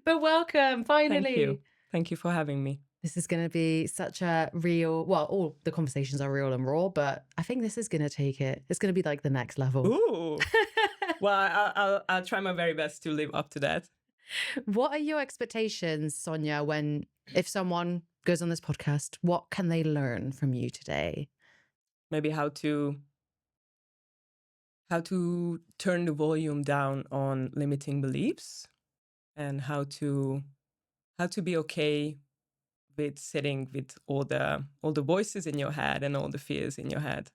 But welcome, finally. Thank you. Thank you for having me. This is going to be such a real, well, all the conversations are real and raw, but I think this is going to take it. It's going to be like the next level. Ooh. Well, I'll try my very best to live up to that. What are your expectations, Szonja, if someone goes on this podcast, what can they learn from you today? Maybe how to turn the volume down on limiting beliefs, and how to be okay with sitting with all the voices in your head and all the fears in your head.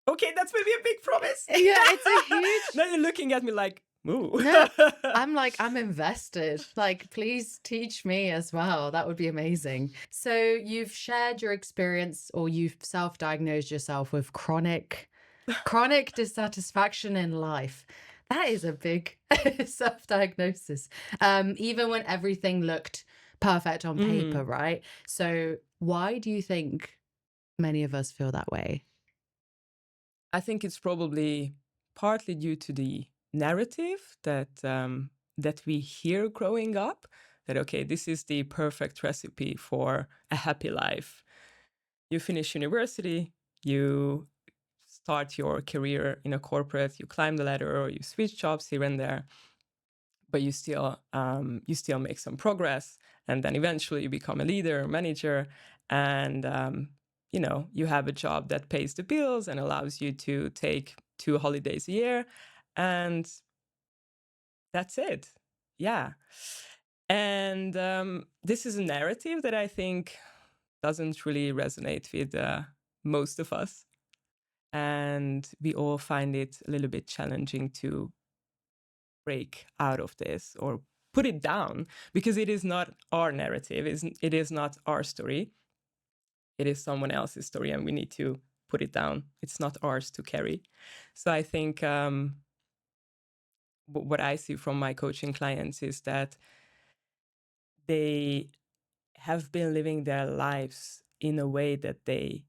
Okay, that's maybe a big promise. Yeah, it's a huge. Now you're looking at me like, ooh. No, I'm invested. Like, please teach me as well. That would be amazing. So you've shared your experience, or you've self-diagnosed yourself with chronic dissatisfaction in life. That is a big self-diagnosis. Even when everything looked perfect on paper, right? So why do you think many of us feel that way? I think it's probably partly due to the narrative that we hear growing up, that, okay, this is the perfect recipe for a happy life. You finish university, you start your career in a corporate, you climb the ladder, or you switch jobs here and there, but you still make some progress, and then eventually you become a leader, a manager, and you have a job that pays the bills and allows you to take 2 holidays a year, and that's it. Yeah. And this is a narrative that I think doesn't really resonate with most of us. And we all find it a little bit challenging to break out of this or put it down, because it is not our narrative. It is not our story. It is someone else's story, and we need to put it down. It's not ours to carry. So I think what I see from my coaching clients is that they have been living their lives in a way that they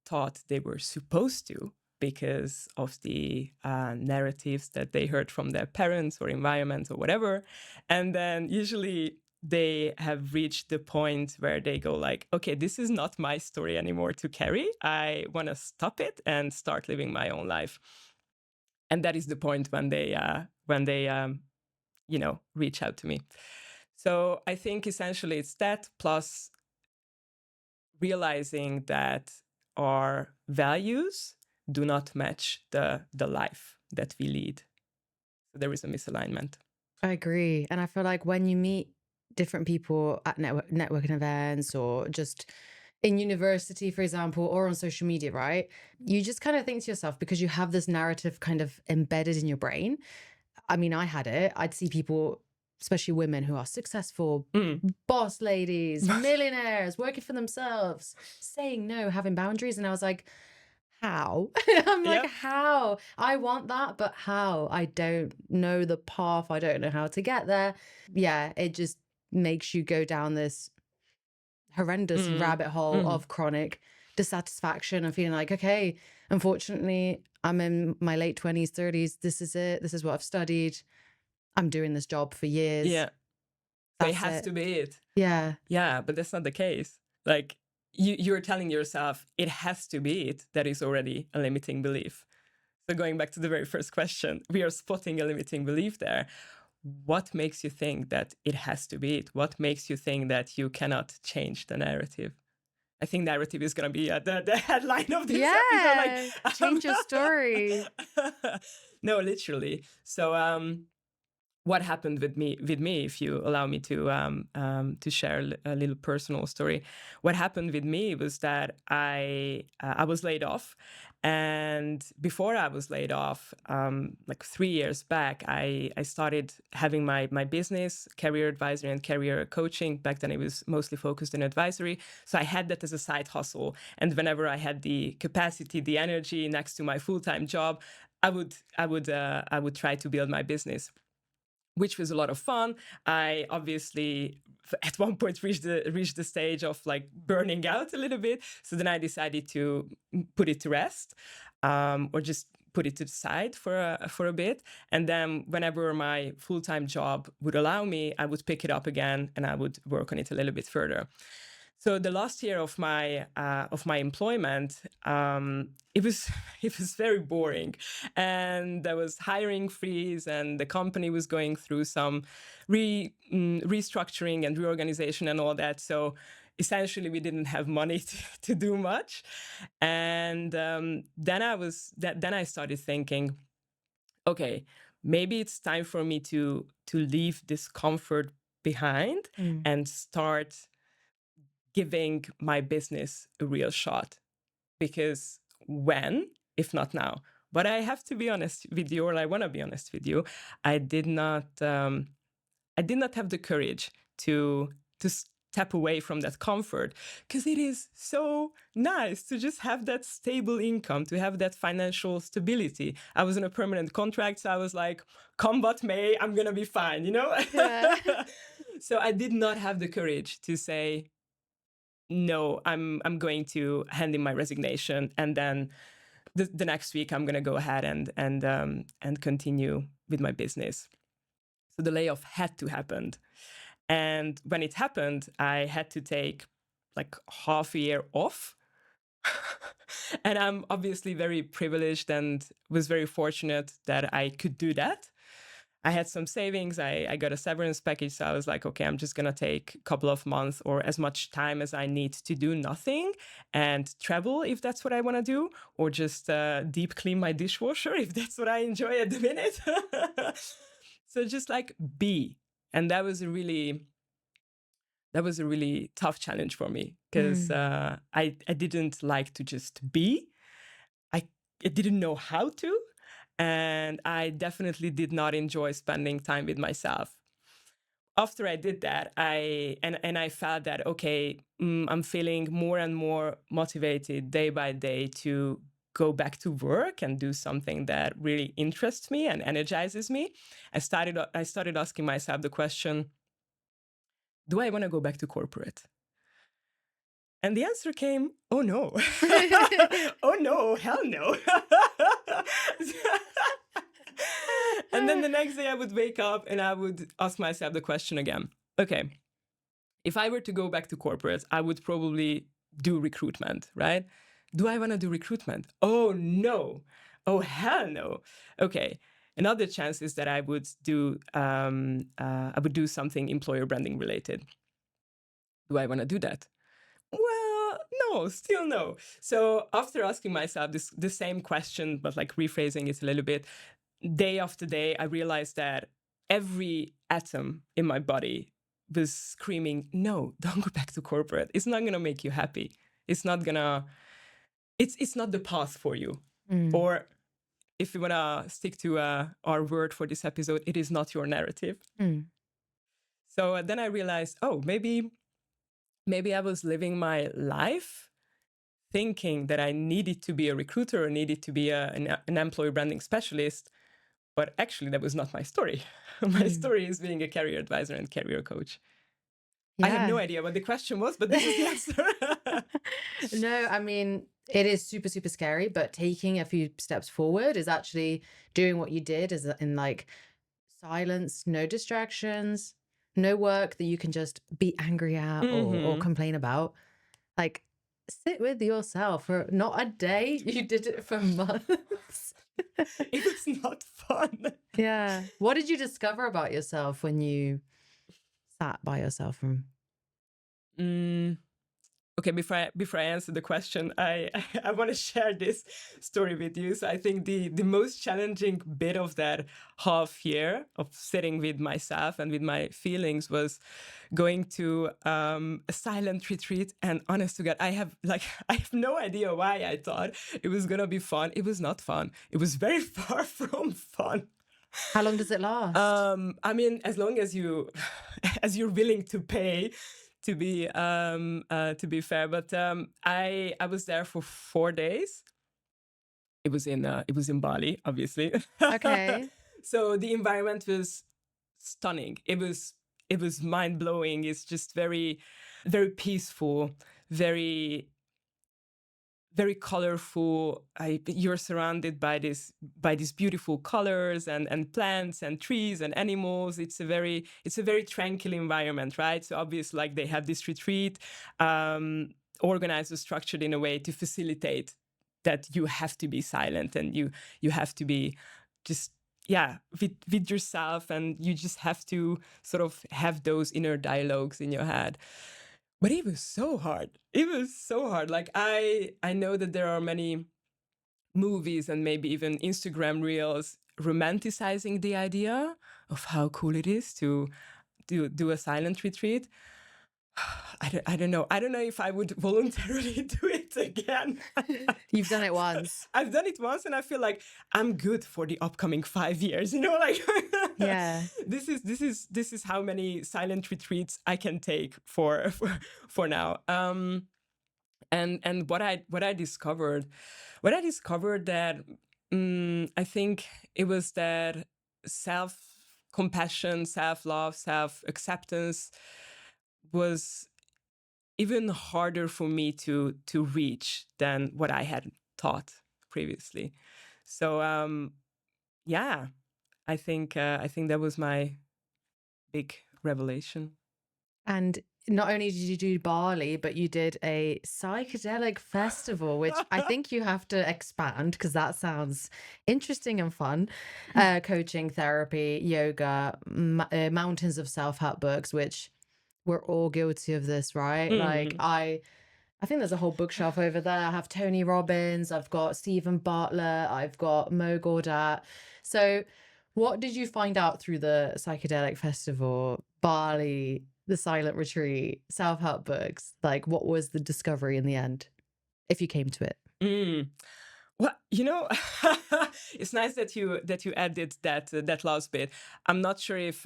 thought they were supposed to, because of the narratives that they heard from their parents or environment or whatever. And then usually they have reached the point where they go like, okay, this is not my story anymore to carry. I want to stop it and start living my own life. And that is the point when they reach out to me. So I think essentially it's that, plus realizing that our values do not match the life that we lead. So there is a misalignment. I agree. And I feel like when you meet different people at networking events, or just in university, for example, or on social media, right? You just kind of think to yourself, because you have this narrative kind of embedded in your brain. I mean, I had it. I'd see people, especially women, who are successful, boss ladies, millionaires, working for themselves, saying no, having boundaries. And I was like, how? I'm like, how? I want that, but how? I don't know the path. I don't know how to get there. Yeah, it just makes you go down this horrendous rabbit hole of chronic dissatisfaction and feeling like, okay, unfortunately, I'm in my late 20s, 30s. This is it. This is what I've studied. I'm doing this job for years. Yeah. So it has to be it. Yeah. Yeah, but that's not the case. Like, you're telling yourself it has to be it. That is already a limiting belief. So going back to the very first question, we are spotting a limiting belief there. What makes you think that it has to be it? What makes you think that you cannot change the narrative? I think narrative is going to be the headline of this episode. Like, change your story. No, literally. So what happened with me, if you allow me to share a little personal story. What happened with me was that I was laid off. And before I was laid off, like 3 years back, I started having my business, career advisory and career coaching. Back then it was mostly focused on advisory. So I had that as a side hustle. And whenever I had the capacity, the energy next to my full-time job, I would try to build my business, which was a lot of fun. I obviously at one point reached the stage of like burning out a little bit. So then I decided to put it to rest, or just put it to the side for a bit. And then whenever my full-time job would allow me, I would pick it up again and I would work on it a little bit further. So the last year of my employment, it was it was very boring, and there was hiring freeze, and the company was going through some restructuring and reorganization and all that. So essentially, we didn't have money to do much, and then I started thinking, okay, maybe it's time for me to leave this comfort behind and start giving my business a real shot. Because when, if not now? But I have to be honest with you, or I want to be honest with you, I did not have the courage to step away from that comfort, because it is so nice to just have that stable income, to have that financial stability. I was in a permanent contract, so I was like, come what may, I'm gonna be fine, you know? Yeah. So I did not have the courage to say, no, I'm going to hand in my resignation, and then the next week I'm gonna go ahead and continue with my business. So the layoff had to happen, and when it happened, I had to take like half a year off. And I'm obviously very privileged and was very fortunate that I could do that. I had some savings. I got a severance package. So I was like, okay, I'm just going to take a couple of months or as much time as I need to do nothing and travel if that's what I want to do, or just deep clean my dishwasher if that's what I enjoy at the minute. So just like be. And that was a really tough challenge for me, because I didn't like to just be. I didn't know how to. And I definitely did not enjoy spending time with myself. After I did that, I felt that, okay, I'm feeling more and more motivated day by day to go back to work and do something that really interests me and energizes me. I started asking myself the question, do I want to go back to corporate? And the answer came, oh no. Oh no, hell no. And then the next day I would wake up and I would ask myself the question again. Okay, if I were to go back to corporate, I would probably do recruitment, right? Do I want to do recruitment? Oh no. Oh hell no. Okay. Another chance is that I would do something employer branding related. Do I want to do that? Well, no, still no. So after asking myself the same question, but like rephrasing it a little bit, day after day, I realized that every atom in my body was screaming, no, don't go back to corporate. It's not going to make you happy. It's not going to, it's not the path for you. Or if you want to stick to our word for this episode, it is not your narrative. So then I realized, oh, maybe I was living my life thinking that I needed to be a recruiter or needed to be an employer branding specialist. But actually, that was not my story. My story is being a career advisor and career coach. Yeah. I have no idea what the question was, but this is the answer. No, I mean, it is super, super scary, but taking a few steps forward is actually doing what you did, is in like silence, no distractions, no work that you can just be angry at or complain about. Like, sit with yourself for not a day. You did it for months. It was not fun. Yeah. What did you discover about yourself when you sat by yourself? Okay, before I answer the question, I want to share this story with you. So I think the most challenging bit of that half year of sitting with myself and with my feelings was going to a silent retreat. And honest to God, I have no idea why I thought it was gonna be fun. It was not fun. It was very far from fun. How long does it last? I mean, as long as you're willing to pay. To be fair, but I was there for 4 days. It was in Bali, obviously. Okay. So the environment was stunning. It was mind blowing. It's just very, very peaceful, very, very colorful. You're surrounded by these beautiful colors and plants and trees and animals. It's a very tranquil environment, right? So obviously, like, they have this retreat organized or structured in a way to facilitate that you have to be silent, and you have to be just, yeah, with yourself, and you just have to sort of have those inner dialogues in your head. But it was so hard. It was so hard. Like, I know that there are many movies and maybe even Instagram reels romanticizing the idea of how cool it is to do a silent retreat. I don't know. I don't know if I would voluntarily do it again. You've done it once. I've done it once, and I feel like I'm good for the upcoming 5 years. You know, like, Yeah. this is how many silent retreats I can take for now. And what I discovered, that I think it was that self compassion, self love, self acceptance was even harder for me to reach than what I had thought previously. So yeah, I think that was my big revelation. And not only did you do Bali, but you did a psychedelic festival, which I think you have to expand because that sounds interesting and fun. Coaching, therapy, yoga, mountains of self-help books, which we're all guilty of this, right? Like Mhm. I think there's a whole bookshelf over there. I have Tony Robbins, I've got Stephen Bartlett, I've got Mo Gawdat. So what did you find out through the psychedelic festival, Bali, the silent retreat, self-help books? Like, what was the discovery in the end, if you came to it? Mm. Well, you know, it's nice that you added that last bit. I'm not sure if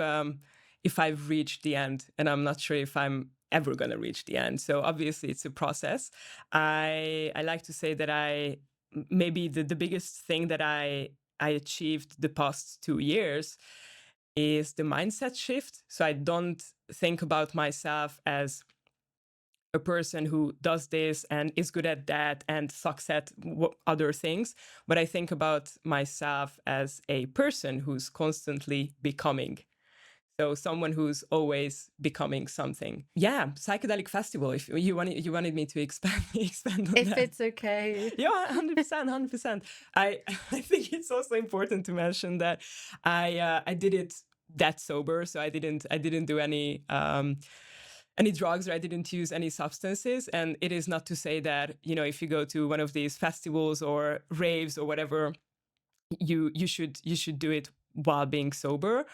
I've reached the end, and I'm not sure if I'm ever gonna reach the end. So obviously, it's a process. I like to say that maybe the biggest thing that I achieved the past 2 years is the mindset shift. So I don't think about myself as a person who does this and is good at that and sucks at other things, but I think about myself as a person who's constantly becoming. So someone who's always becoming something. Yeah, psychedelic festival. If you wanted me to expand on If that. it's okay. Yeah, 100%, 100%. I think it's also important to mention that I did it that sober, so I didn't do any drugs, or I didn't use any substances. And it is not to say that, if you go to one of these festivals or raves or whatever, you should do it while being sober.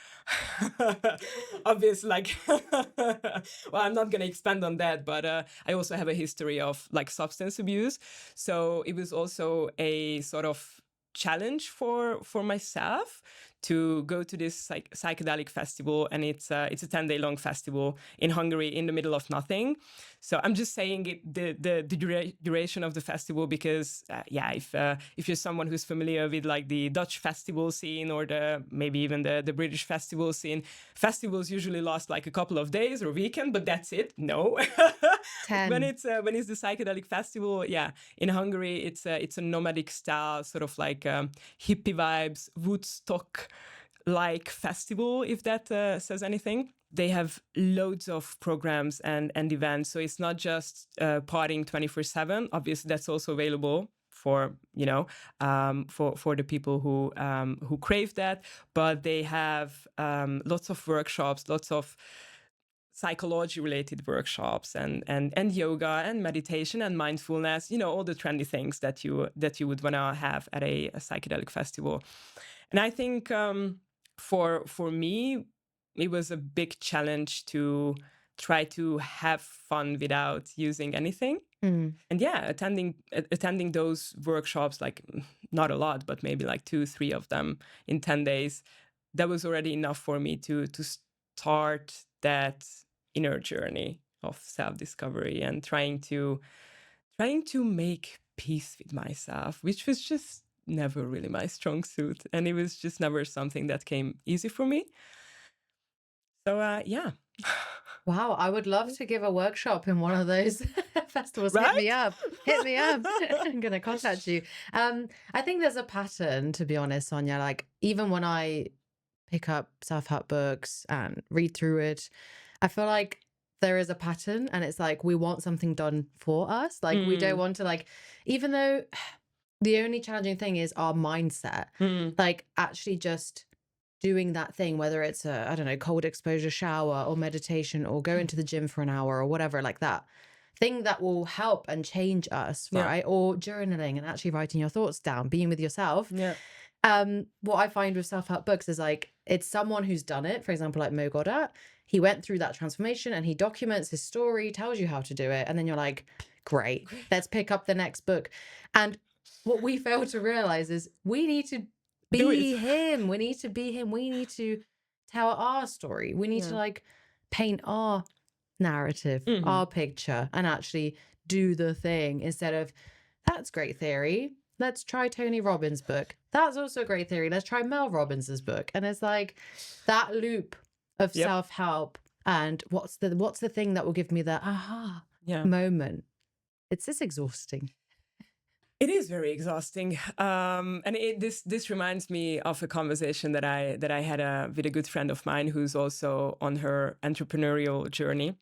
Obviously, like, well, I'm not going to expand on that, but I also have a history of, like, substance abuse. So it was also a sort of challenge for myself to go to this psychedelic festival, and it's a 10-day long festival in Hungary in the middle of nothing. So I'm just saying the duration of the festival because if you're someone who's familiar with, like, the Dutch festival scene or maybe even the British festival scene, festivals usually last like a couple of days or a weekend, but that's it. No. 10. when it's the psychedelic festival, yeah, in Hungary, it's a nomadic style, sort of like hippie vibes, Woodstock like festival, if that says anything. They have loads of programs and events, so it's not just partying 24/7. Obviously, that's also available for for the people who crave that. But they have lots of workshops, lots of psychology related workshops, and yoga and meditation and mindfulness, all the trendy things that you would want to have at a psychedelic festival. And I think for me, it was a big challenge to try to have fun without using anything. Mm. And yeah, attending those workshops, like, not a lot, but maybe like 2-3 of them in 10 days, that was already enough for me to start that inner journey of self-discovery and trying to make peace with myself, which was just never really my strong suit, and it was just never something that came easy for me. So yeah. Wow, I would love to give a workshop in one of those festivals. Hit me Right? up. Hit me up. I'm gonna contact you. I think there's a pattern, to be honest, Sonia. Like even when I pick up self-help books and read through it, I feel like there is a pattern and it's like we want something done for us. Like we don't Mm, want to like, even though the only challenging thing is our mindset, mm, like actually just doing that thing, whether it's a, I don't know, cold exposure shower or meditation or go into the gym for an hour or whatever, like that thing that will help and change us, yeah, right? Or journaling and actually writing your thoughts down, being with yourself. yeah, What I find with self-help books is like it's someone who's done it. For example, like Mo Goddard, he went through that transformation and he documents his story, tells you how to do it, and then you're like, great, let's pick up the next book. And what we fail to realize is we need to do it. be him. We need to be him. We need to tell our story. We need to Yeah. like paint our narrative, Hmm. our picture, and actually do the thing instead of that's great theory. Let's try Tony Robbins' book. That's also a great theory. Let's try Mel Robbins's book. And it's like that loop of Yep. self-help and what's the thing that will give me the aha Yeah. moment. It's just exhausting. It is very exhausting, and this reminds me of a conversation that I had with a good friend of mine who's also on her entrepreneurial journey,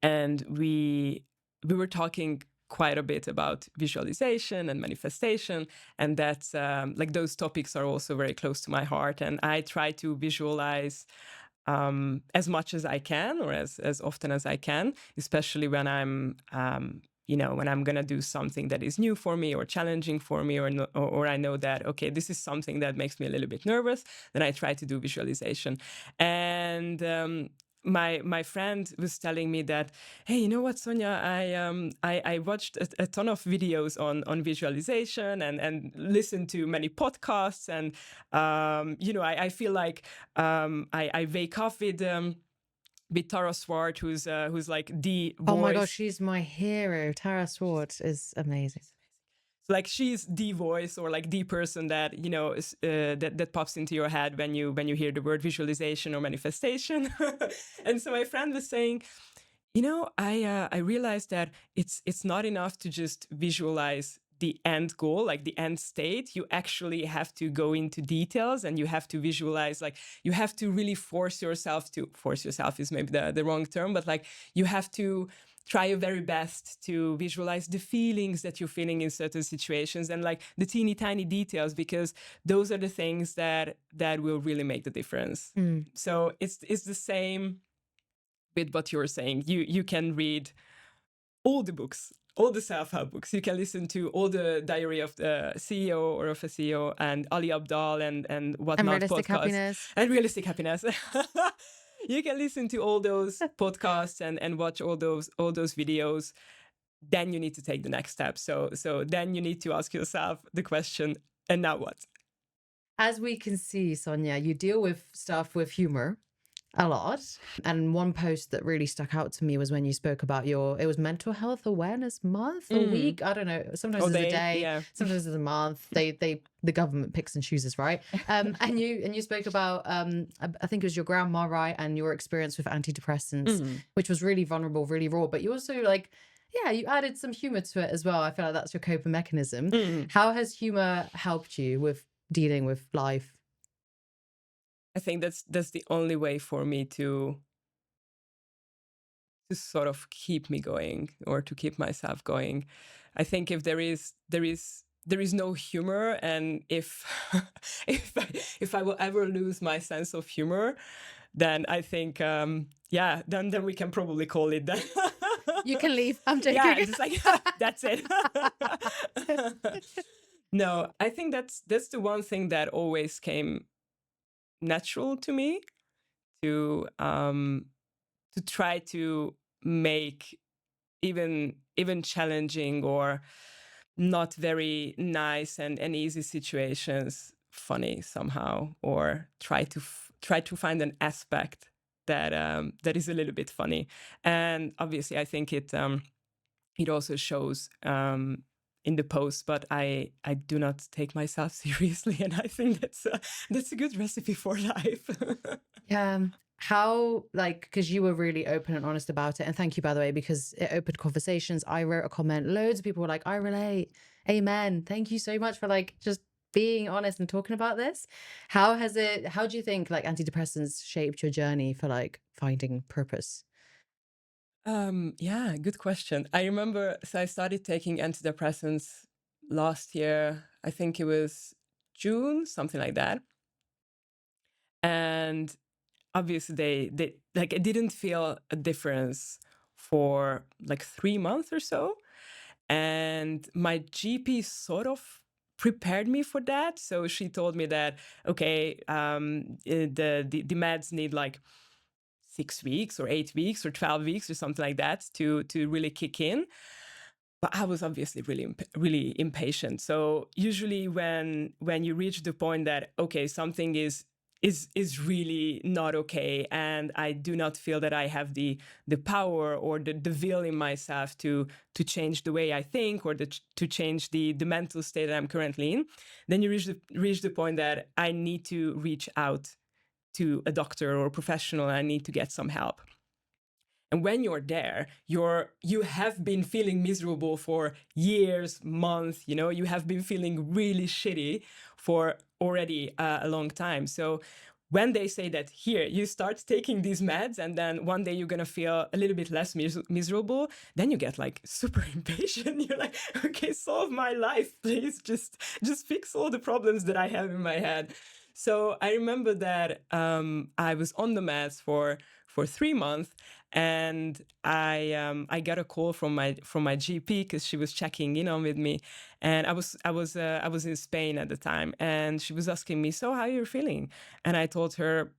and we were talking quite a bit about visualization and manifestation, and that's like those topics are also very close to my heart, and I try to visualize as much as I can or as often as I can, especially when I'm when I'm gonna do something that is new for me or challenging for me, or or I know that okay, this is something that makes me a little bit nervous. Then I try to do visualization, and my friend was telling me that, hey, you know what, Sonia, I watched a ton of videos on visualization and listened to many podcasts, and I feel like I wake up with Tara Swart, who's like the Oh my gosh, voice. she's my hero. Tara Swart is amazing. Like she's the voice or like the person that that pops into your head when you hear the word visualization or manifestation. And so my friend was saying, I realized that it's not enough to just visualize the end goal, like the end state. You actually have to go into details and you have to visualize, like you have to really force yourself is maybe the wrong term, but like you have to try your very best to visualize the feelings that you're feeling in certain situations and like the teeny tiny details, because those are the things that will really make the difference. So it's the same with what you're saying. You can read all the books, all the self-help books. You can listen to all the Diary of the CEO or of a CEO and Ali Abdal and And whatnot realistic podcasts happiness. and Realistic Happiness. You can listen to all those podcasts and watch all those videos. Then you need to take the next step. So then you need to ask yourself the question, and now what? As we can see, Sonia, you deal with stuff with humor a lot. And one post that really stuck out to me was when you spoke about it was Mental Health Awareness Month or week. I don't know. Sometimes Oh, there's a day, yeah. sometimes there's a month. The government picks and chooses, right? And you spoke about I think it was your grandma, right? And your experience with antidepressants, which was really vulnerable, really raw. But you also like, yeah, you added some humor to it as well. I feel like that's your coping mechanism. How has humor helped you with dealing with life? I think that's the only way for me to sort of keep me going or to keep myself going. I think if there is no humor, and if if I will ever lose my sense of humor, then I think then we can probably call it that. You can leave. I'm joking. Yeah, it's like that's it. No, I think that's the one thing that always came natural to me, to try to make even challenging or not very nice and easy situations funny somehow, or try to find an aspect that that is a little bit funny. And obviously I think it also shows in the post, but I do not take myself seriously, and I think that's a good recipe for life. Yeah. how, like, because you were really open and honest about it, and thank you, by the way, because it opened conversations. I wrote a comment, loads of people were like, I relate, amen, thank you so much for like just being honest and talking about this. How do you think like antidepressants shaped your journey for like finding purpose? Yeah, good question. I remember, so I started taking antidepressants last year. I think it was June, something like that. And obviously they like, I didn't feel a difference for like 3 months or so. And my GP sort of prepared me for that. So she told me that, okay, the meds need like 6 weeks or 8 weeks or 12 weeks or something like that to really kick in. But I was obviously really impatient. So usually when you reach the point that, okay, something is really not okay, and I do not feel that I have the power or the will in myself to change the way I think, or to change the mental state that I'm currently in, then you reach the point that I need to reach out to a doctor or a professional. I need to get some help. And when you're there, you have been feeling miserable for years, months, you have been feeling really shitty for already a long time. So when they say that, here, you start taking these meds, and then one day you're going to feel a little bit less miserable, then you get like super impatient. You're like, okay, solve my life, please. Just fix all the problems that I have in my head. So I remember that I was on the meds for 3 months, and I got a call from my GP, because she was checking in on with me, and I was in Spain at the time, and she was asking me, so how are you feeling? And I told her,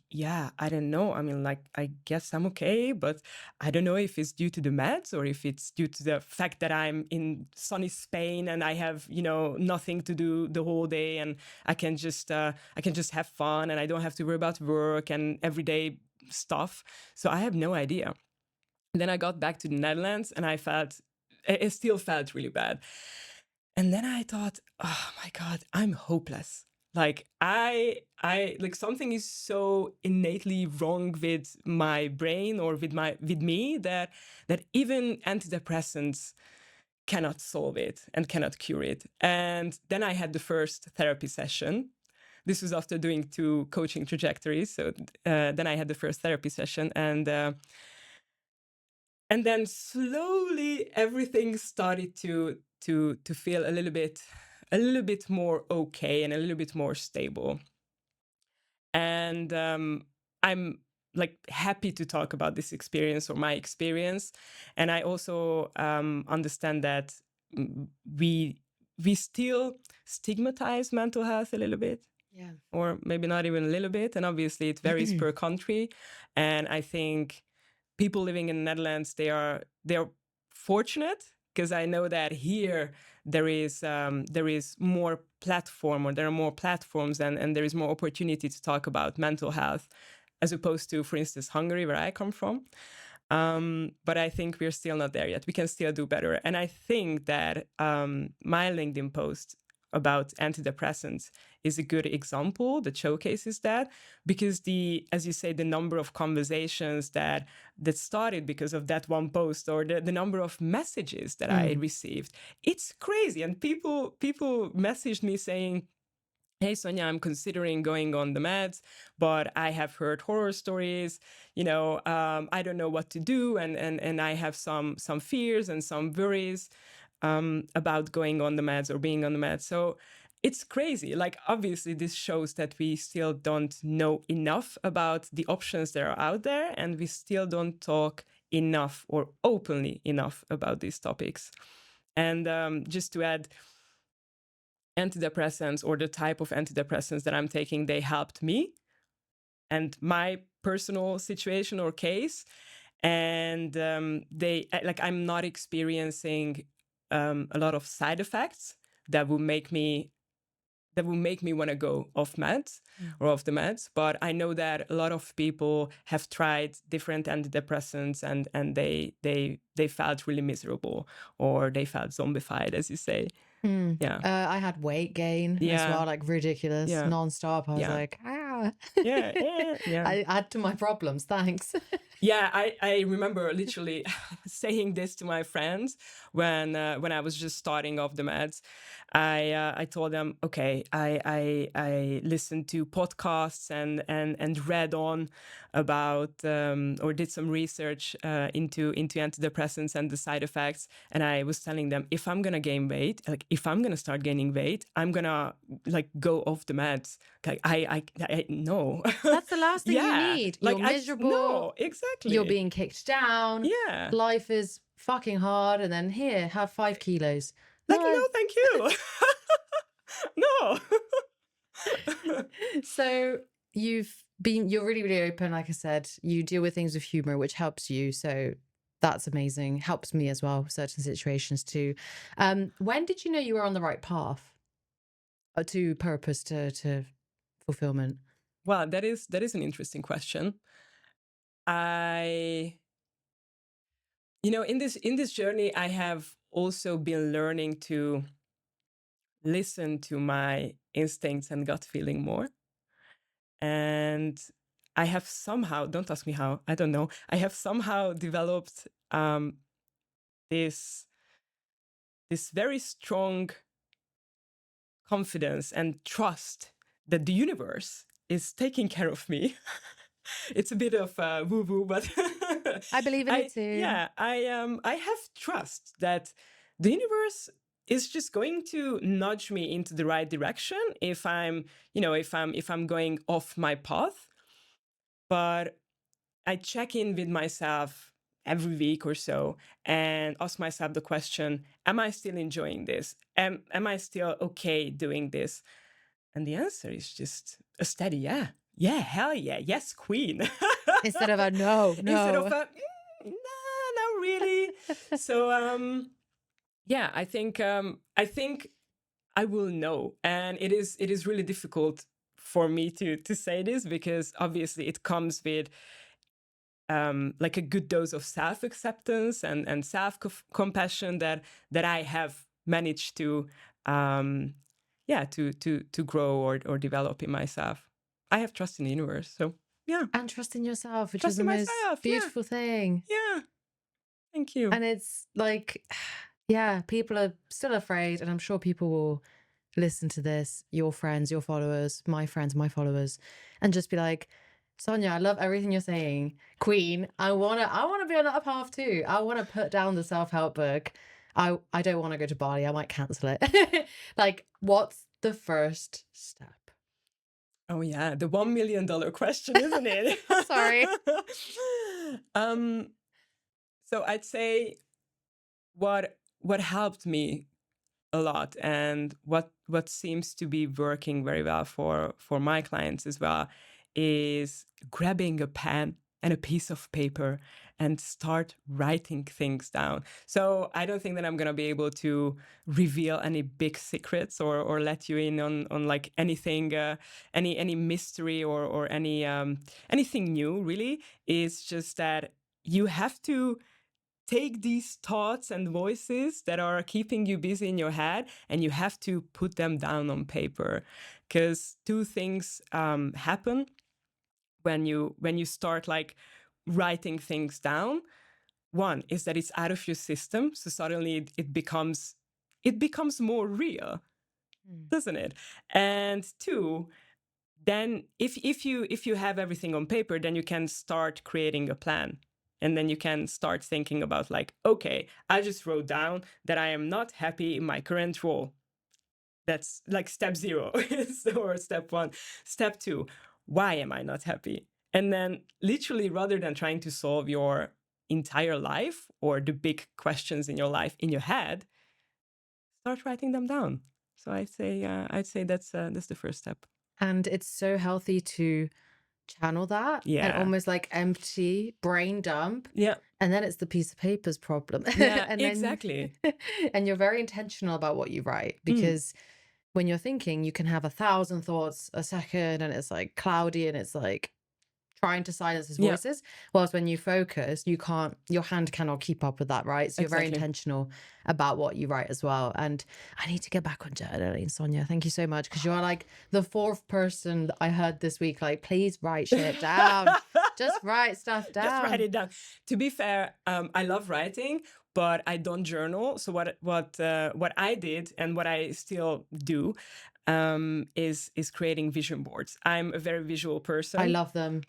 yeah, I don't know. I mean, like, I guess I'm okay, but I don't know if it's due to the meds or if it's due to the fact that I'm in sunny Spain and I have, nothing to do the whole day, and I can just have fun, and I don't have to worry about work and everyday stuff. So I have no idea. Then I got back to the Netherlands, and it still felt really bad. And then I thought, oh my God, I'm hopeless. Like, I like, something is so innately wrong with my brain or with me, that even antidepressants cannot solve it and cannot cure it. And then I had the first therapy session. This was after doing 2 coaching trajectories. So then I had the first therapy session, and then slowly everything started to feel a little bit more okay and a little bit more stable. And I'm like happy to talk about this experience, or my experience. And I also understand that we still stigmatize mental health a little bit, Yeah. or maybe not even a little bit. And obviously it varies per country. And I think people living in the Netherlands, they're fortunate, because I know that here there is more platform, or there are more platforms, and there is more opportunity to talk about mental health, as opposed to, for instance, Hungary, where I come from. But I think we're still not there yet. We can still do better. And I think that my LinkedIn post about antidepressants is a good example that showcases that, because as you say, the number of conversations that started because of that one post, or the number of messages that I received, it's crazy. And people messaged me saying, hey, Szonja, I'm considering going on the meds, but I have heard horror stories. I don't know what to do, and I have some fears and some worries about going on the meds or being on the meds. So it's crazy. Like, obviously, this shows that we still don't know enough about the options that are out there, and we still don't talk enough or openly enough about these topics. And just to add, antidepressants, or the type of antidepressants that I'm taking, they helped me and my personal situation or case. And I'm not experiencing a lot of side effects that will make me want to go off meds or off the meds. But I know that a lot of people have tried different antidepressants, and they felt really miserable, or they felt zombified, as you say. Yeah. I had weight gain as Yeah. well, like ridiculous, Yeah. nonstop. I was Yeah. like, Yeah, yeah, yeah. I add to my problems, thanks. Yeah, I remember literally saying this to my friends when I was just starting off the meds. I told them, okay, I listened to podcasts and read on about or did some research into antidepressants and the side effects. And I was telling them, if I'm gonna gain weight, like if I'm gonna start gaining weight, I'm gonna like go off the meds. Like I no. That's the last thing you Yeah, need. like You're I just miserable, no, you're exactly. being kicked down, Yeah. life is fucking hard, and then here, have 5 kilos. Like, No. no, thank you. No. So you're really, really open. Like I said, you deal with things with humor, which helps you. So that's amazing. Helps me as well, certain situations too. When did you know you were on the right path to purpose, to fulfillment? Well, that is an interesting question. I in this journey I have also been learning to listen to my instincts and gut feeling more. And I have somehow, don't ask me how, I don't know. I have somehow developed this this very strong confidence and trust that the universe is taking care of me. It's a bit of woo woo, but I believe in it too. I have trust that the universe is just going to nudge me into the right direction if I'm going off my path. But I check in with myself every week or so and ask myself the question, am I still enjoying this? Am I still okay doing this? And the answer is just a steady yeah. Yeah, hell yeah. Yes, queen. Instead of a no, Instead of no. a nah, not really. So yeah, I think I will know. And it is really difficult for me to say this because obviously it comes with like a good dose of self-acceptance and self-compassion that I have managed to to grow or develop in myself. I have trust in the universe. So yeah, And trust in yourself, which is trust the in most myself. Yeah, beautiful thing. yeah. Thank you. And it's like, yeah, people are still afraid, and I'm sure people will listen to this, your friends, your followers, my friends, my followers, and just be like, Sonia, I love everything you're saying. Queen, I wanna be on that path too. I wanna put down the self-help book. I don't want to go to Bali. I might cancel it. Like, what's the first step? Oh yeah, the $1 million question, isn't it? Sorry. um, so I'd say what helped me a lot and what seems to be working very well for my clients as well is grabbing a pen and a piece of paper and start writing things down. So I don't think that I'm gonna be able to reveal any big secrets or let you in on like anything any mystery or anything new really. It's just that you have to take these thoughts and voices that are keeping you busy in your head and you have to put them down on paper, because two things happen when you start like writing things down. One is that it's out of your system, so suddenly it becomes more real, Mm. doesn't it? And two, then if you have everything on paper, then you can start creating a plan. And then you can start thinking about like, okay, I just wrote down that I am not happy in my current role. That's like step zero or step one. Step two, why am I not happy? And then literally, rather than trying to solve your entire life or the big questions in your life in your head, start writing them down. So I'd say that's the first step. And it's so healthy to channel that and Yeah. almost like empty brain dump. Yeah. And then it's the piece of paper's problem. Yeah, And then, exactly. and you're very intentional about what you write, Mm. because when you're thinking, you can have 1,000 thoughts a second and it's like cloudy and it's like trying to silence his Yeah, voices. Whilst when you focus, your hand cannot keep up with that, right? So you're very exactly. intentional about what you write as well. And I need to get back on journaling, Sonia. Thank you so much. Because you're like the fourth person that I heard this week, like, please write shit down. Just write stuff Just write down. it down. To be fair, I love writing, but I don't journal. So what I did and what I still do is creating vision boards. I'm a very visual I person. love them.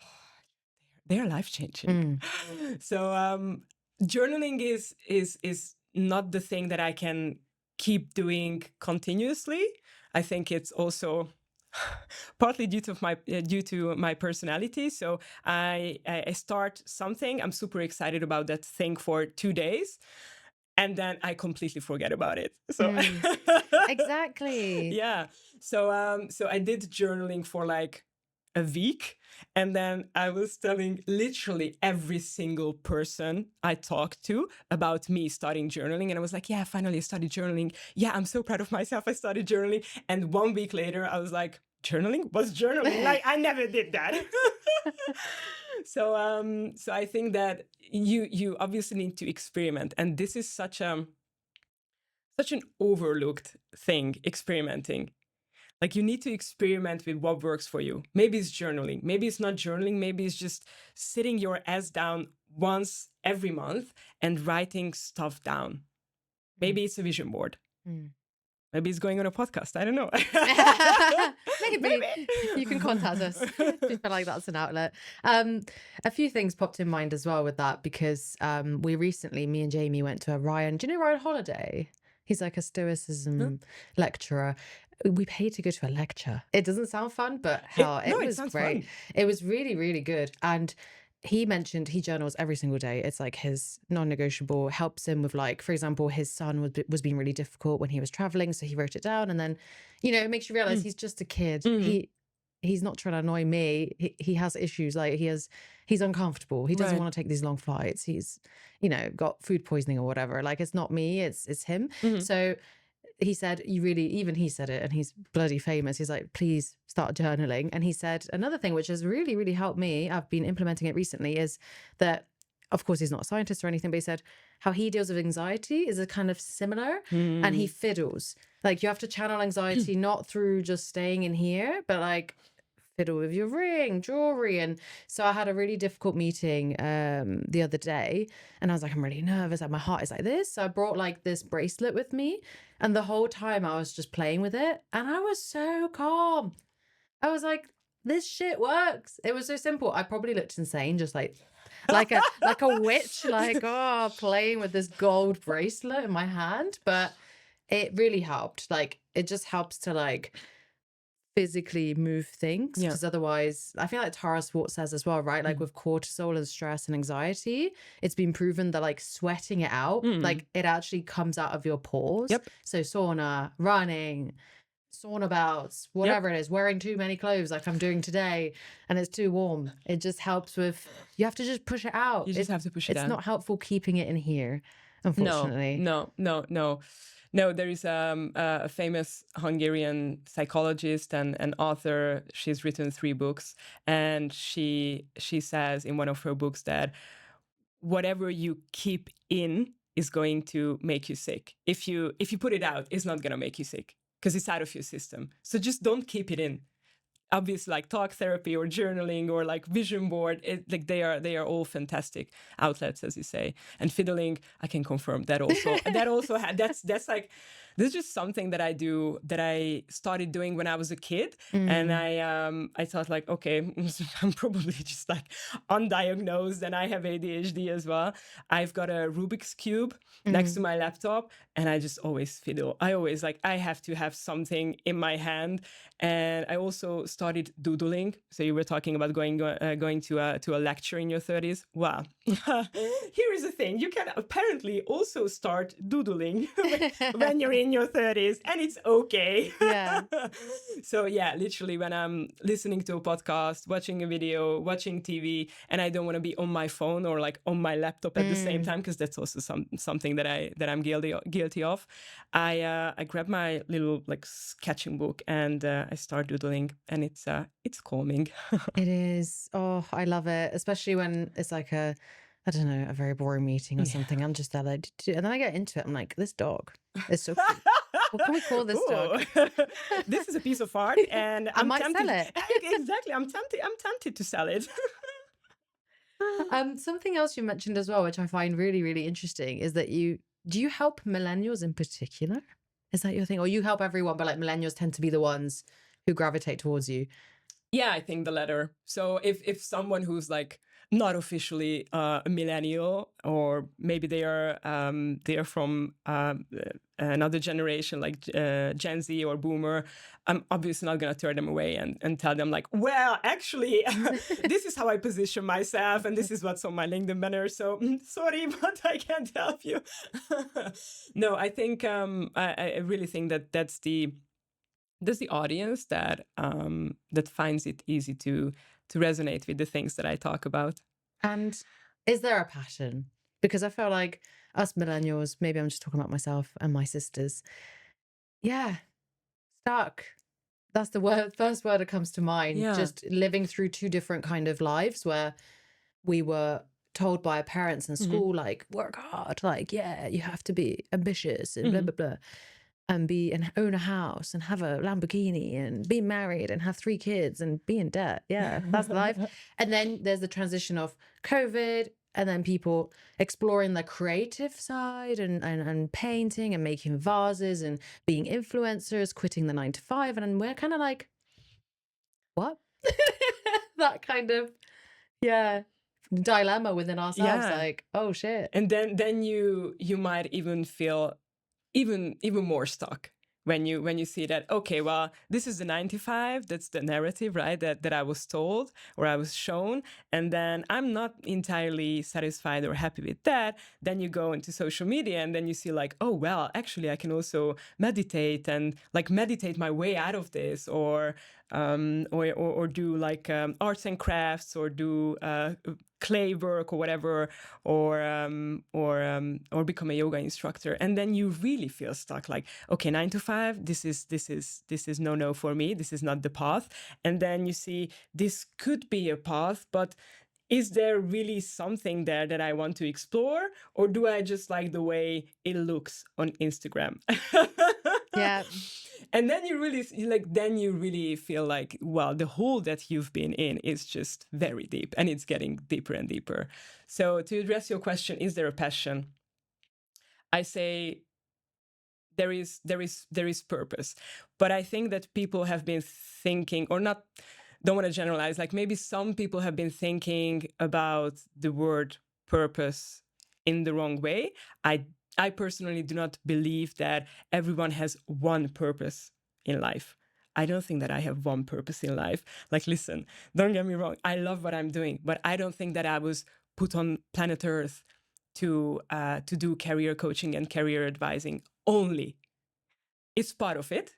They're life changing. Mm. So journaling is not the thing that I can keep doing continuously. I think it's also partly due to my personality. So I start something, I'm super excited about that thing for 2 days, and then I completely forget about it. So Exactly. yeah. So I did journaling for like a week, and then I was telling literally every single person I talked to about me starting journaling, and I was like, yeah, finally I started journaling. Yeah, I'm so proud of myself. I started journaling, and 1 week later I was like, journaling? What's journaling? Like, I never did that. So I think that you obviously need to experiment, and this is such an overlooked thing, experimenting. Like, you need to experiment with what works for you. Maybe it's journaling. Maybe it's not journaling. Maybe it's just sitting your ass down once every month and writing stuff down. Maybe it's a vision board. Mm. Maybe it's going on a podcast. I don't know. Maybe you can contact us if you feel like that's an outlet. A few things popped in mind as well with that, because we recently, me and Jamie, went to a Ryan. Do you know Ryan Holiday? He's like a stoicism lecturer. We paid to go to a lecture. It doesn't sound fun, but hell, it was sounds great. fun. It was really, really good. And he mentioned he journals every single day. It's like his non-negotiable. Helps him with, like, for example, his son was being really difficult when he was traveling, so he wrote it down, and then, it makes you realize he's just a kid. He's not trying to annoy me. He has issues. Like, he's uncomfortable. He doesn't Right. want to take these long flights. He's got food poisoning or whatever. Like, it's not me. It's him. So he said, even he said it, and he's bloody famous. He's like, please start journaling. And he said another thing, which has really, really helped me, I've been implementing it recently, is that, of course, he's not a scientist or anything, but he said how he deals with anxiety is a kind of similar, and he fiddles. Like, you have to channel anxiety not through just staying in here, but like fiddle with your ring, jewelry. And so I had a really difficult meeting the other day, and I was like, I'm really nervous. Like, my heart is like this. So I brought like this bracelet with me, and the whole time I was just playing with it, and I was so calm. I was like, this shit works. It was so simple. I probably looked insane, just like a witch, like, oh, playing with this gold bracelet in my hand. But it really helped. Like, it just helps to like physically move things, Yeah. because otherwise, I feel like Tara Swart says as well, right? Like, with cortisol and stress and anxiety, it's been proven that like sweating it out, like, it actually comes out of your pores. Yep. So sauna, running, sauna bouts, whatever it is, wearing too many clothes like I'm doing today, and it's too warm, it just helps with, you have to just push it out. You just have to push it It's out. not helpful keeping it in here, unfortunately. No, there is a famous Hungarian psychologist and author. She's written 3 books, and she says in one of her books that whatever you keep in is going to make you sick. If you put it out, it's not going to make you sick, because it's out of your system. So just don't keep it in. Obviously, like talk therapy or journaling or like vision board, like they are all fantastic outlets, as you say. And fiddling, I can confirm that also. That's like, this is just something that I do, that I started doing when I was a kid. And I thought like, okay, I'm probably just like undiagnosed, and I have ADHD as well. I've got a Rubik's Cube next to my laptop, and I just always fiddle. I have to have something in my hand. And I also started doodling. So you were talking about going to a lecture in your 30s. Wow. Here is the thing. You can apparently also start doodling when you're in your 30s, and it's okay. Yeah. So yeah, literally when I'm listening to a podcast, watching a video, watching TV, and I don't want to be on my phone or like on my laptop at the same time, because that's also something that I'm guilty of. I grab my little like sketching book, and I start doodling, and it's calming. It is. Oh, I love it, especially when it's like I don't know, a very boring meeting or Yeah. something. I'm just there like, and then I get into it. I'm like, this dog is so cute. What can we call this dog? Ooh, this is a piece of art, and I I'm might sell tempted. it. Exactly, I'm tempted to sell it. Something else you mentioned as well, which I find really, really interesting, is that do you help millennials in particular? Is that your thing? Or you help everyone, but like millennials tend to be the ones who gravitate towards you? Yeah, I think the latter. So if someone who's like not officially a millennial, or maybe they are from another generation like Gen Z or Boomer, I'm obviously not gonna turn them away and tell them like, well, actually, this is how I position myself, and this is what's on my LinkedIn banner. So sorry, but I can't help you. No, I think I really think that that's the audience that finds it easy to resonate with the things that I talk about. And is there a pattern? Because I feel like us millennials, maybe I'm just talking about myself and my sisters. Yeah, stuck. That's the first word that comes to mind. Yeah. Just living through two different kind of lives where we were told by our parents in hmm school, like, work hard, like, yeah, you have to be ambitious and blah, hmm blah, blah. And own a house and have a Lamborghini and be married and have 3 kids and be in debt. Yeah, that's life. And then there's the transition of COVID, and then people exploring the creative side and painting and making vases and being influencers, quitting the 9 to 5. And then we're kind of like, what? That kind of, yeah, dilemma within ourselves. Yeah. Like, oh shit. And then you might even feel even more stuck when you see that, okay, well, this is the 95, that's the narrative, right, that I was told or I was shown, and then I'm not entirely satisfied or happy with that. Then you go into social media and then you see like, oh well, actually I can also meditate and like meditate my way out of this, or do like arts and crafts, or do clay work or whatever, or become a yoga instructor. And then you really feel stuck, like, okay, 9 to 5, this is no for me, this is not the path. And then you see this could be a path, but is there really something there that I want to explore, or do I just like the way it looks on Instagram? Yeah. And then you really feel like, well, the hole that you've been in is just very deep, and it's getting deeper and deeper. So to address your question, is there a passion? I say there is purpose, but I think that people have been thinking, or not, don't want to generalize, like maybe some people have been thinking about the word purpose in the wrong way. I personally do not believe that everyone has one purpose in life. I don't think that I have one purpose in life. Like, listen, don't get me wrong, I love what I'm doing, but I don't think that I was put on planet Earth to do career coaching and career advising only. It's part of it.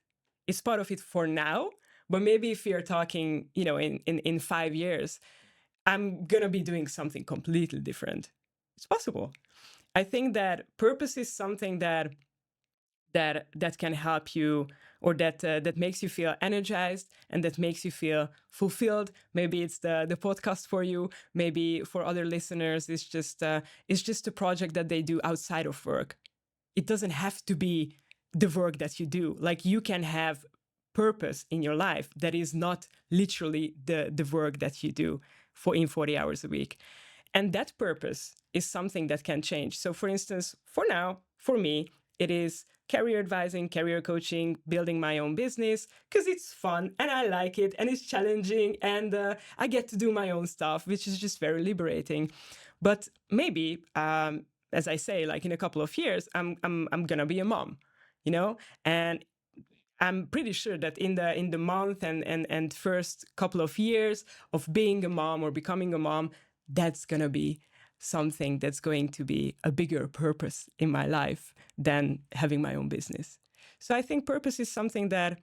It's part of it for now. But maybe if you're talking, in 5 years, I'm gonna be doing something completely different. It's possible. I think that purpose is something that can help you, or that makes you feel energized and that makes you feel fulfilled. Maybe it's the podcast for you. Maybe for other listeners, it's just a project that they do outside of work. It doesn't have to be the work that you do. Like, you can have purpose in your life that is not literally the work that you do in 40 hours a week. And that purpose is something that can change. So for instance, for now, for me, it is career advising, career coaching, building my own business, because it's fun and I like it and it's challenging, and I get to do my own stuff, which is just very liberating. But maybe, as I say, like in a couple of years, I'm gonna be a mom, and I'm pretty sure that in the month and first couple of years of being a mom or becoming a mom, that's gonna be something that's going to be a bigger purpose in my life than having my own business. So I think purpose is something that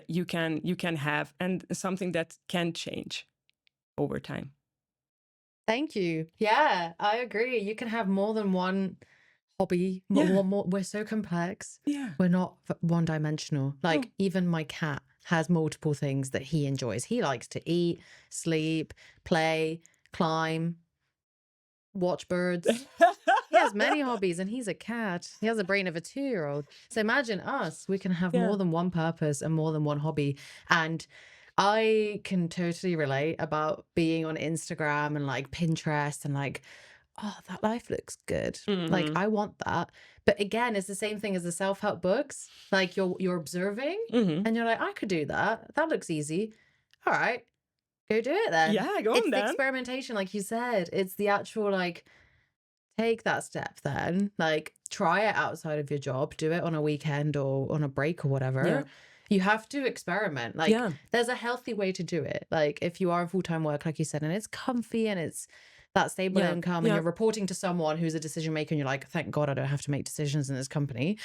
you can have, and something that can change over time. Thank you. Yeah, I agree. You can have more than one hobby. Yeah. We're so complex. Yeah. We're not one dimensional. Like, even my cat has multiple things that he enjoys. He likes to eat, sleep, play, climb, watch birds. He has many hobbies and he's a cat. He has a brain of a 2-year-old. So imagine us, we can have Yeah. more than one purpose and more than one hobby. And I can totally relate about being on Instagram and like Pinterest and like, oh, that life looks good. Like Mhm. I want that. But again, it's the same thing as the self-help books. Like you're observing Mhm. and you're like, I could do that. That looks easy. All right, go do it then. Yeah, go It's on the then. experimentation, like you said. It's the actual like take that step then. Like try it outside of your job. Do it on a weekend or on a break or Yeah. whatever. You have to experiment. Like Yeah. there's a healthy way to do it. Like if you are in full-time work, like you said, and it's comfy and it's that stable Yeah. income and Yeah. you're reporting to someone who's a decision maker and you're like, thank God I don't have to make decisions in this company.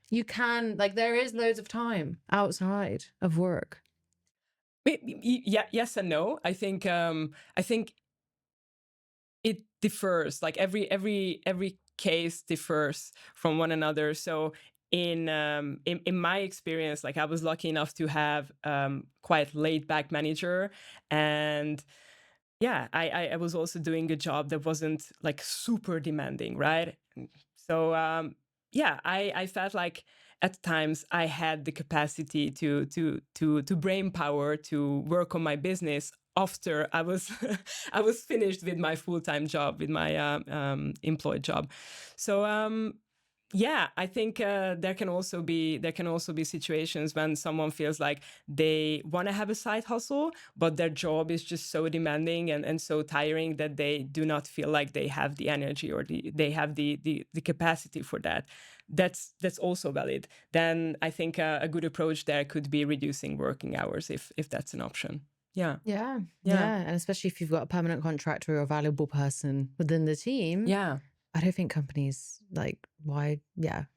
You can like there is loads of time outside of work. Yeah, yes and no. I think it differs. Like every case differs from one another. So in my experience, like I was lucky enough to have quite laid back manager, and yeah, I was also doing a job that wasn't like super demanding, right? So yeah, I felt like at times I had the capacity to brain power to work on my business after I was I was finished with my full-time job, with my employed job. So yeah, I think there can also be situations when someone feels like they want to have a side hustle, but their job is just so demanding and so tiring that they do not feel like they have the energy or they have the capacity for that. That's also valid. Then I think a good approach there could be reducing working hours if that's an option. Yeah. Yeah. Yeah. Yeah. And especially if you've got a permanent contract or a valuable person within the team, Yeah. I don't think companies like why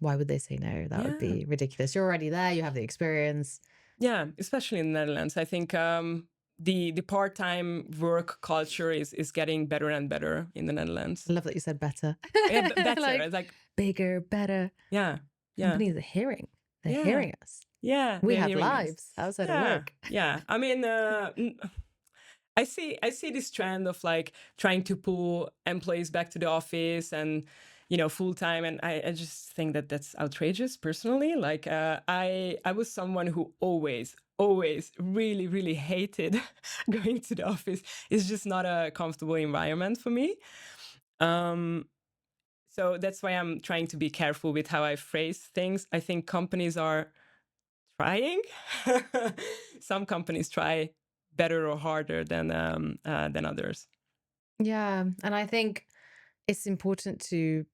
would they say no? That would Yeah. be ridiculous. You're already there, you have the experience. Yeah, especially in the Netherlands. I think the part-time work culture is getting better and better in the Netherlands. I love that you said better. Yeah, better. Like It's like, bigger, better. yeah, yeah, Companies are hearing. They're yeah, hearing us. yeah. We They're have hearing us. lives outside of Yeah, work. yeah. I mean, I see this trend of like trying to pull employees back to the office and full time, and I just think that that's outrageous personally. Like I was someone who always really really hated going to the office. It's just not a comfortable environment for me. um so that's why I'm trying to be careful with how I phrase things. I think companies are trying. Some companies try better or harder than others. Yeah. And I think it's important to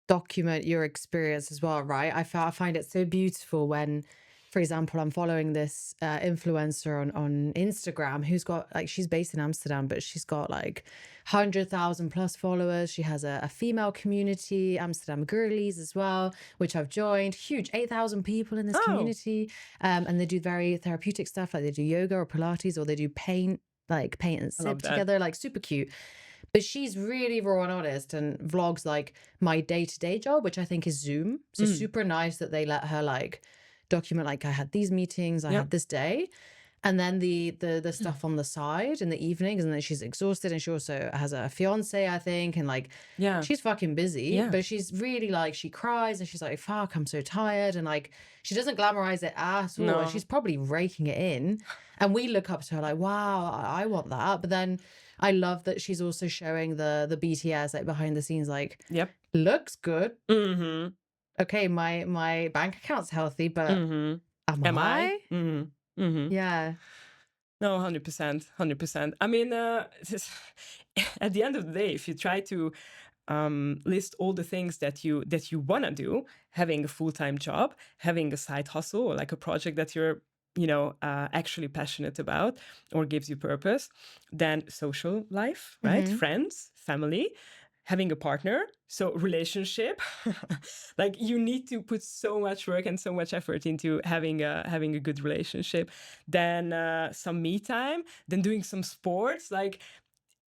document your experience as well, right? I find it so beautiful when, for example, I'm following this influencer on Instagram who's got like she's based in Amsterdam, but she's got like 100,000 plus followers. She has a female community, Amsterdam Girlies as well, which I've joined. Huge, 8,000 people in this Oh, community, and they do very therapeutic stuff, like they do yoga or Pilates, or they do paint, like paint and I sip love that. together, like super cute. But she's really raw and honest and vlogs like my day-to-day job, which I think is Zoom. So Mm, super nice that they let her like document like I had these meetings, I yeah. had this day. And then the stuff on the side in the evenings, and then she's exhausted, and she also has a fiance, I think, and like Yeah. she's fucking busy, Yeah. but she's really like she cries and she's like, fuck, I'm so tired. And like she doesn't glamorize it at all. And No. she's probably raking it in. And we look up to her like, wow, I want that. But then I love that she's also showing the BTS like behind the scenes, like Yep. looks good. Mm-hmm. Okay, my bank account's healthy, but Mm-hmm. am Am I? I? Mm-hmm. Mm-hmm. Yeah. No, 100%. 100%. I mean, at the end of the day, if you try to list all the things that you want to do, having a full-time job, having a side hustle, or like a project that you're actually passionate about or gives you purpose, then social life, right? Mm-hmm. Friends, family, having a partner, so relationship. Like you need to put so much work and so much effort into having a good relationship. Then some me time, then doing some sports. Like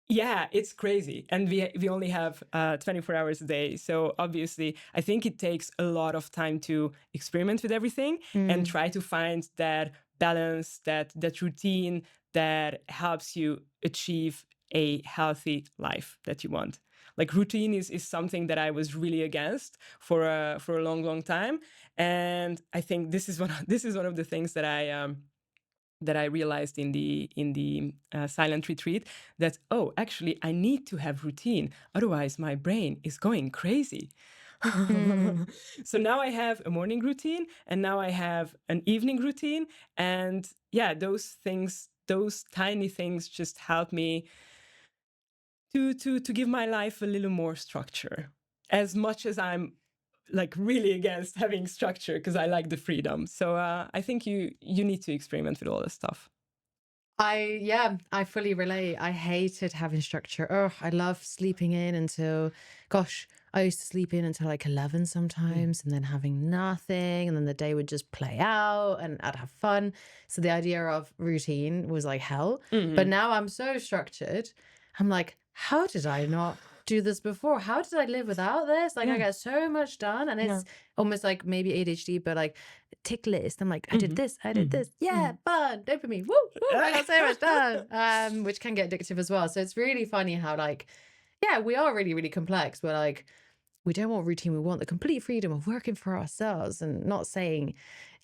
Yeah, it's crazy. And we only have 24 hours a day. So obviously, I think it takes a lot of time to experiment with everything and Mm. try to find that balance, that routine that helps you achieve a healthy life that you want. Like routine is something that I was really against for a long, long time. And I think this is one of the things that I realized in the silent retreat, that actually I need to have routine, otherwise my brain is going crazy. Mm. So now I have a morning routine and now I have an evening routine, and yeah, those tiny things just help me to give my life a little more structure, as much as I'm like really against having structure because I like the freedom. So I think you need to experiment with all this stuff. I fully relate. I hated having structure. Oh, I love sleeping in until, gosh, I used to sleep in until like 11 sometimes, and then having nothing, and then the day would just play out and I'd have fun. So the idea of routine was like hell. But Mm-hmm. now I'm so structured. I'm like, how did I not do this before? How did I live without this? Like I Yeah. get so much done, and Yeah. it's almost like maybe ADHD, but like tick list. I'm like, I did Mhm. this, I did this. Yeah, fun, dopamine. Woo, woo, I got so much done. Which can get addictive as well. So it's really funny how like, yeah, we are really, really complex. We're like, we don't want routine. We want the complete freedom of working for ourselves and not saying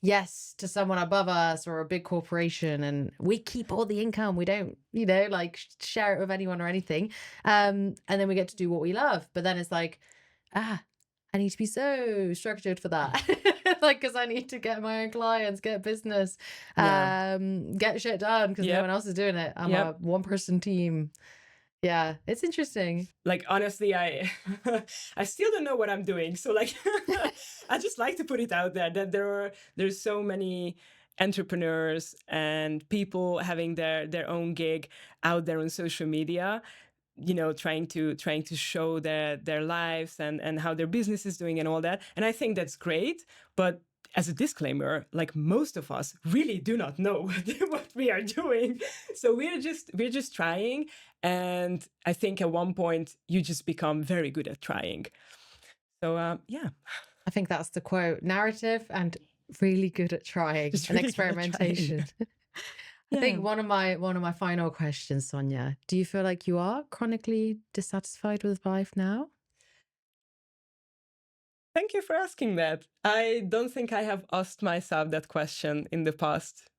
yes to someone above us or a big corporation. And we keep all the income. We don't, like share it with anyone or anything. And then we get to do what we love. But then it's like, I need to be so structured for that. Like, because I need to get my own clients, get business, Yeah. get shit done because no Yep. one else is doing it. I'm a Yep. one-person team. Yeah, it's interesting. Like honestly, I I still don't know what I'm doing. So like I just like to put it out there that there's so many entrepreneurs and people having their own gig out there on social media, trying to show their lives and how their business is doing and all that. And I think that's great, but as a disclaimer, like most of us really do not know what we are doing. So we're just trying, and I think at one point you just become very good at trying. So yeah, I think that's the quote: narrative and really good at trying just and really good at trying. experimentation. I Yeah. think one of my final questions, Sonia, do you feel like you are chronically dissatisfied with life now? Thank you for asking that. I don't think I have asked myself that question in the past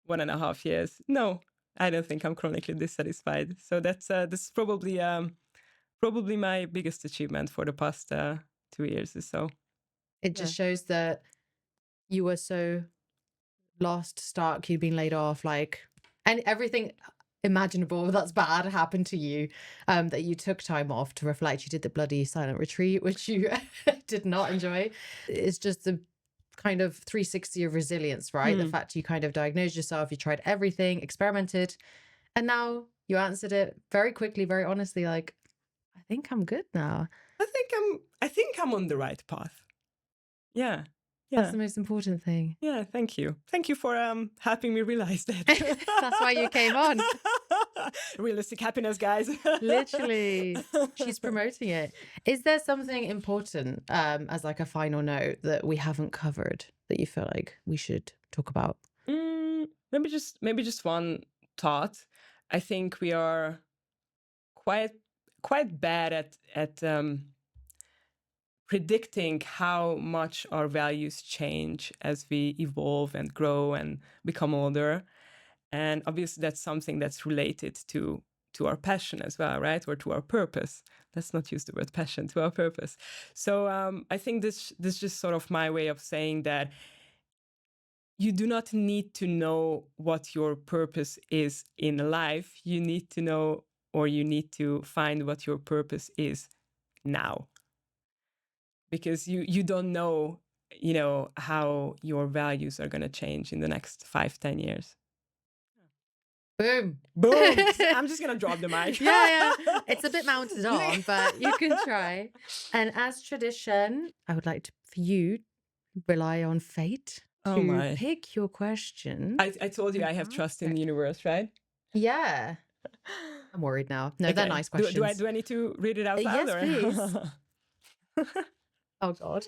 1.5 years. No, I don't think I'm chronically dissatisfied. So that's probably my biggest achievement for the past 2 years or so. It Yeah. just shows that you were so lost, stuck, you'd been laid off, like, and everything imaginable that's bad happened to you, that you took time off to reflect. You did the bloody silent retreat, which you did not enjoy. It's just the kind of 360 of resilience, right? The Hmm. fact you kind of diagnosed yourself, you tried everything, experimented, and now you answered it very quickly, very honestly, like, I think I'm good now. I think I'm on the right path. Yeah. That's Yeah. the most important thing. Yeah, thank you. Thank you for helping me realize that. That's why you came on. Realistic happiness, guys. Literally, she's promoting it. Is there something important, as like a final note, that we haven't covered that you feel like we should talk about? Maybe just one thought. I think we are quite quite bad at predicting how much our values change as we evolve and grow and become older. And obviously that's something that's related to our passion as well, right? Or to our purpose. Let's not use the word passion, to our purpose. So I think this is just sort of my way of saying that you do not need to know what your purpose is in life. You need to know, or you need to find what your purpose is now, because you don't know how your values are going to change in the next 5-10 years. Boom. Boom. I'm just gonna drop the mic. Yeah. It's a bit mounted on, but you can try. And as tradition, I would like for you to rely on fate Oh to my. pick your question. I told you and I have trust in answer. the universe, right? Yeah. I'm worried now. No, they're Okay. nice questions. Do I need to read it out loud? Yes, Or? please. Oh, God.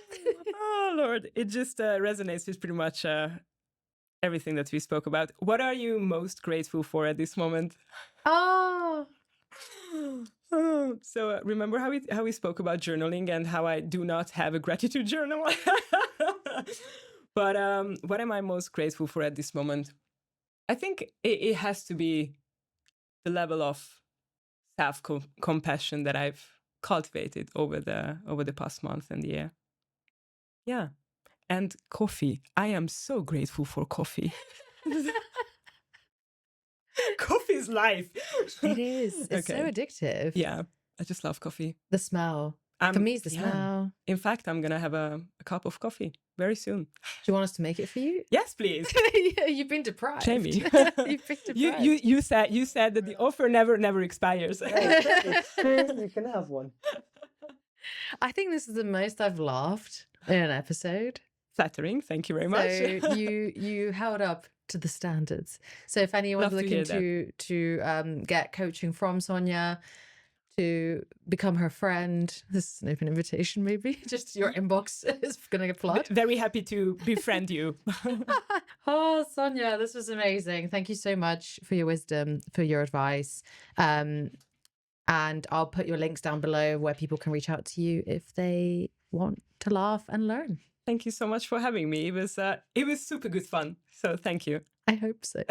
Oh, Lord. It just resonates with pretty much everything that we spoke about. What are you most grateful for at this moment? Oh, So remember how we spoke about journaling and how I do not have a gratitude journal? But what am I most grateful for at this moment? I think it has to be the level of self-compassion that I've cultivated over the past month and year. Yeah. And coffee. I am so grateful for coffee. Coffee is life. it is. It's so Okay. addictive. Yeah, I just love coffee. The smell. For me, it's the Yeah. smell. In fact, I'm gonna have a cup of coffee very soon. Do you want us to make it for you? Yes, please. Yeah, you've been deprived. Jamie. You've been deprived. You said that the offer never expires. You can have one. I think this is the most I've laughed in an episode. Flattering. Thank you very much. So you held up to the standards. So if anyone's Love to hear looking to get coaching from Szonja, to become her friend, this is an open invitation. Maybe just your inbox is gonna get flooded. Very happy to befriend you. Oh, Szonja, this was amazing. Thank you so much for your wisdom, for your advice. And I'll put your links down below where people can reach out to you if they want to laugh and learn. Thank you so much for having me. It was super good fun. So thank you. I hope so.